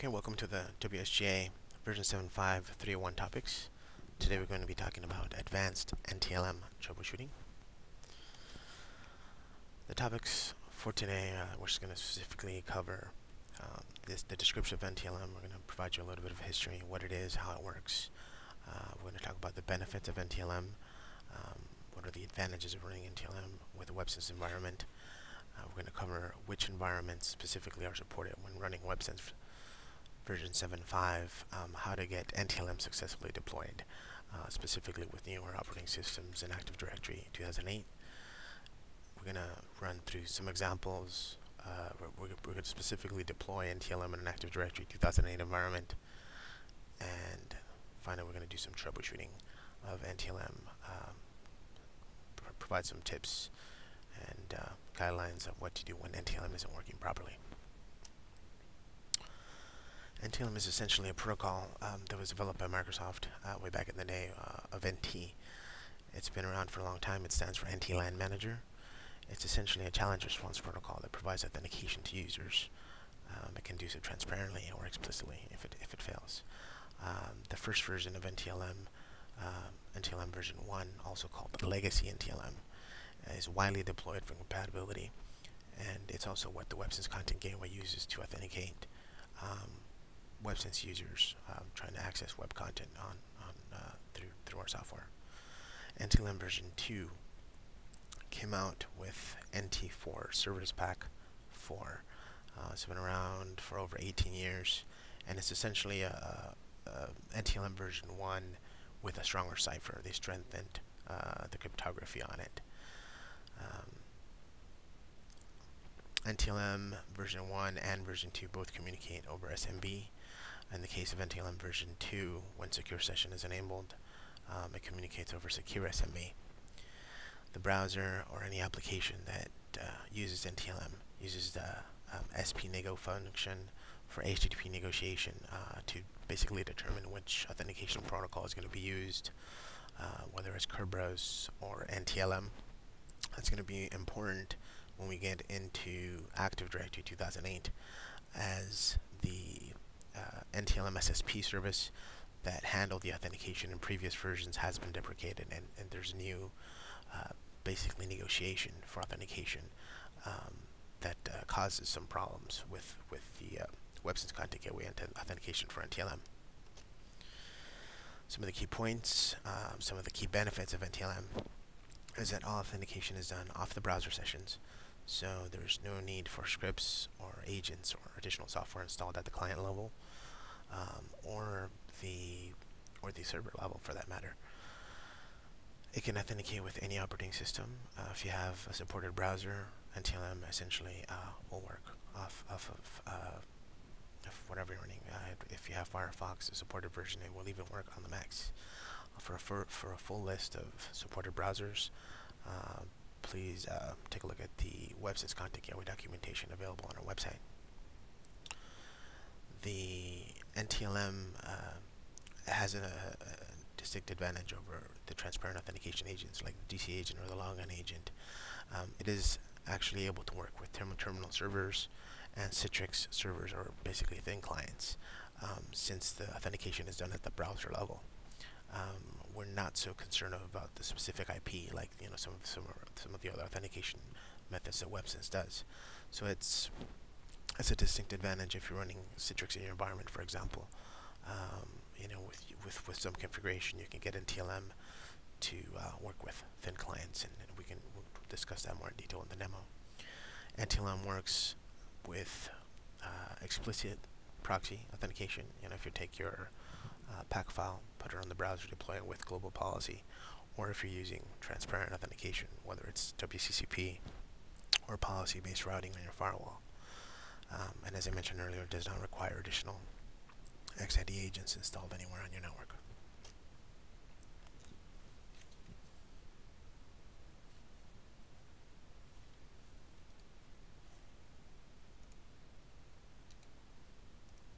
Okay, welcome to the WSGA version 7.5.301 topics. Today we're going to be talking about advanced NTLM troubleshooting. The topics for today, we're just going to specifically cover the description of NTLM. We're going to provide you a little bit of history, what it is, how it works. We're going to talk about the benefits of NTLM, what are the advantages of running NTLM with a WebSense environment. We're going to cover which environments specifically are supported when running WebSense version 7.5, how to get NTLM successfully deployed, specifically with newer operating systems in Active Directory 2008. We're going to run through some examples. We're going to specifically deploy NTLM in an Active Directory 2008 environment. And finally, we're going to do some troubleshooting of NTLM, provide some tips and guidelines of what to do when NTLM isn't working properly. NTLM is essentially a protocol that was developed by Microsoft way back in the day of NT. It's been around for a long time. It stands for NT-LAN Manager. It's essentially a challenge response protocol that provides authentication to users. It can do so transparently or explicitly if it fails. The first version of NTLM, NTLM version 1, also called Legacy NTLM, is widely deployed for compatibility, and it's also what the WebSense Content Gateway uses to authenticate WebSense users trying to access web content through our software. NTLM version 2 came out with NT4 Service Pack 4. It's been around for over 18 years, and it's essentially a NTLM version 1 with a stronger cipher. They strengthened the cryptography on it. NTLM version 1 and version 2 both communicate over SMB. In the case of NTLM version 2, when secure session is enabled, it communicates over secure SMB. The browser or any application that uses NTLM uses the SP-nego function for HTTP negotiation to basically determine which authentication protocol is going to be used, whether it's Kerberos or NTLM. That's going to be important when we get into Active Directory 2008, as the NTLM SSP service that handled the authentication in previous versions has been deprecated, and there's new basically negotiation for authentication that causes some problems with the WebSense Content Gateway authentication for NTLM. Some of the key points, some of the key benefits of NTLM is that all authentication is done off the browser sessions, so there's no need for scripts or agents or additional software installed at the client level, or the server level for that matter. It can authenticate with any operating system. If you have a supported browser, NTLM essentially will work off of whatever you're running. If you have Firefox, a supported version, it will even work on the Macs. For a full list of supported browsers, please take a look at the WebSense Content Gateway documentation available on our website. The NTLM has a distinct advantage over the transparent authentication agents like the DC agent or the logon agent. It is actually able to work with terminal servers and Citrix servers, or basically thin clients, since the authentication is done at the browser level. We're not so concerned about the specific IP like some of the other authentication methods that WebSense does. So it's a distinct advantage if you're running Citrix in your environment, for example. With some configuration, you can get NTLM to work with thin clients, and we'll discuss that more in detail in the demo. NTLM works with explicit proxy authentication. If you take your pack file, put it on the browser, deploy it with global policy, or if you're using transparent authentication, whether it's WCCP or policy-based routing on your firewall. And as I mentioned earlier, it does not require additional XID agents installed anywhere.